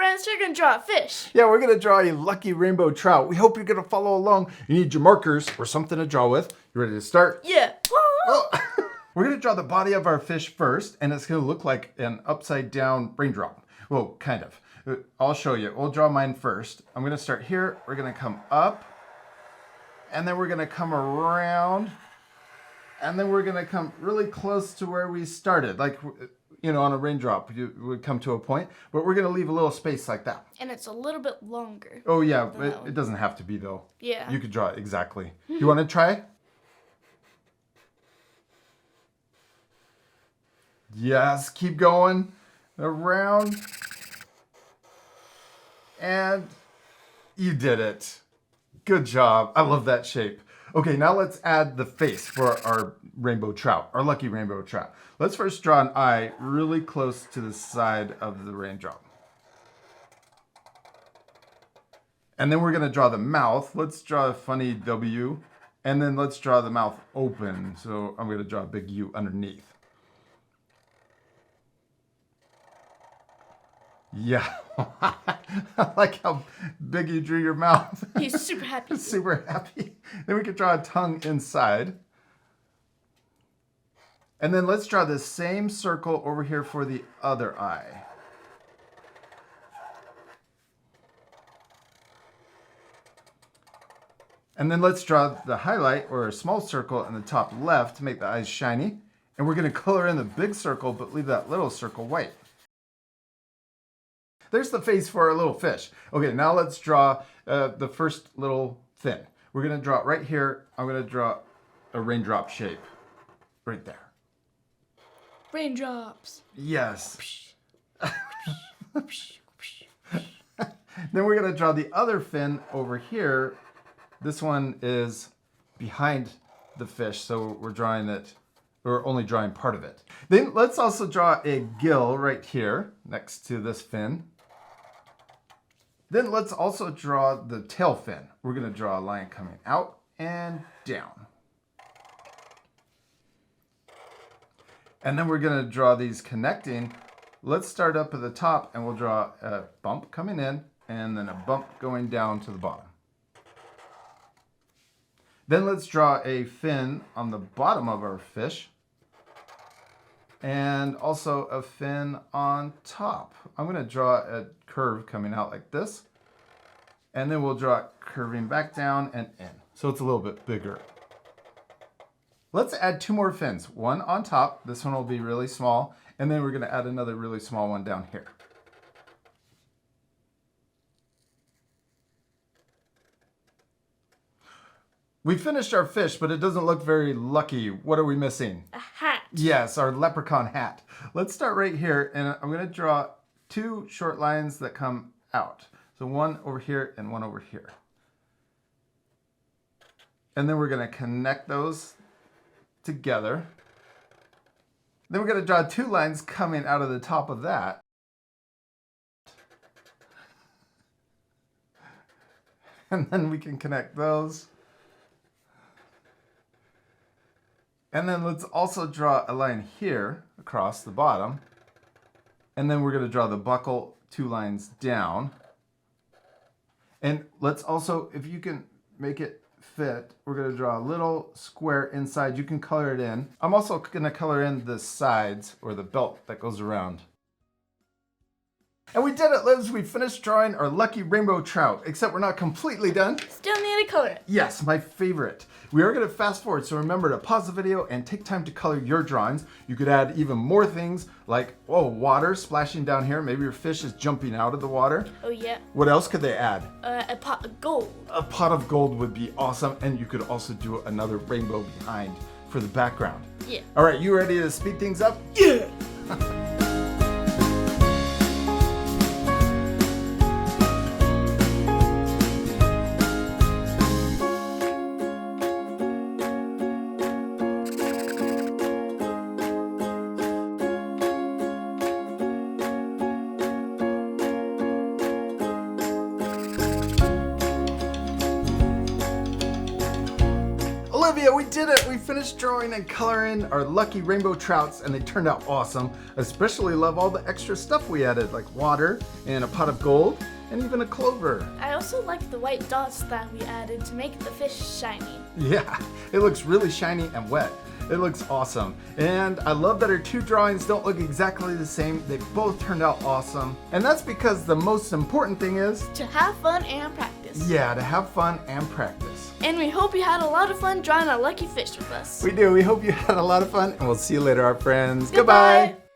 friends, we're going to draw a fish. Yeah, we're going to draw a lucky rainbow trout. We hope you're going to follow along. You need your markers or something to draw with. You ready to start? Yeah. Oh. We're going to draw the body of our fish first, and it's going to look like an upside down raindrop. Well, kind of. I'll show you. We'll draw mine first. I'm going to start here. We're going to come up, and then we're going to come around, and then we're going to come really close to where we started. Like, you know, on a raindrop, you would come to a point, but we're going to leave a little space like that. And it's a little bit longer. Oh, yeah. It doesn't have to be, though. Yeah. You could draw it exactly. You want to try? Yes, keep going. Around. And you did it. Good job. I love that shape. Okay, now let's add the face for our rainbow trout, our lucky rainbow trout. Let's first draw an eye really close to the side of the raindrop. And then we're going to draw the mouth. Let's draw a funny W. And then let's draw the mouth open. So I'm going to draw a big U underneath. Yeah, I like how big you drew your mouth. He's super happy. Super happy. Then we could draw a tongue inside. And then let's draw the same circle over here for the other eye. And then let's draw the highlight or a small circle in the top left to make the eyes shiny. And we're going to color in the big circle, but leave that little circle white. There's the face for our little fish. Okay, now let's draw the first little fin. We're going to draw it right here. I'm going to draw a raindrop shape right there. Raindrops. Yes. Then we're going to draw the other fin over here. This one is behind the fish, so we're drawing it, we're only drawing part of it. Then let's also draw a gill right here next to this fin. Then let's also draw the tail fin. We're going to draw a line coming out and down. And then we're going to draw these connecting. Let's start up at the top and we'll draw a bump coming in and then a bump going down to the bottom. Then let's draw a fin on the bottom of our fish. And also a fin on top. I'm going to draw a curve coming out like this. And then we'll draw it curving back down and in. So it's a little bit bigger. Let's add two more fins. One on top. This one will be really small. And then we're going to add another really small one down here. We finished our fish, but it doesn't look very lucky. What are we missing? A hat. Yes, our leprechaun hat. Let's start right here, and I'm going to draw two short lines that come out. So one over here and one over here. And then we're going to connect those together. Then we're going to draw two lines coming out of the top of that. And then we can connect those. And then let's also draw a line here across the bottom. And then we're going to draw the buckle two lines down. And let's also, if you can make it fit, we're going to draw a little square inside. You can color it in. I'm also going to color in the sides or the belt that goes around. And we did it, Livs. We finished drawing our lucky rainbow trout, except we're not completely done. Still need to color it. Yes, my favorite. We are going to fast forward, so remember to pause the video and take time to color your drawings. You could add even more things like, oh, water splashing down here. Maybe your fish is jumping out of the water. Oh, yeah. What else could they add? A pot of gold. A pot of gold would be awesome, and you could also do another rainbow behind for the background. Yeah. All right, you ready to speed things up? Yeah. Olivia Olivia, we did it! We finished drawing and coloring our Lucky Rainbow Trouts, and they turned out awesome. I especially love all the extra stuff we added, like water and a pot of gold, and even a clover. I also like the white dots that we added to make the fish shiny. Yeah, it looks really shiny and wet. It looks awesome. And I love that our two drawings don't look exactly the same. They both turned out awesome. And that's because the most important thing is To have fun and practice. yeah, to have fun and practice. And we hope you had a lot of fun drawing our lucky fish with us. We do. We hope you had a lot of fun, and we'll see you later, our friends. Goodbye. Goodbye.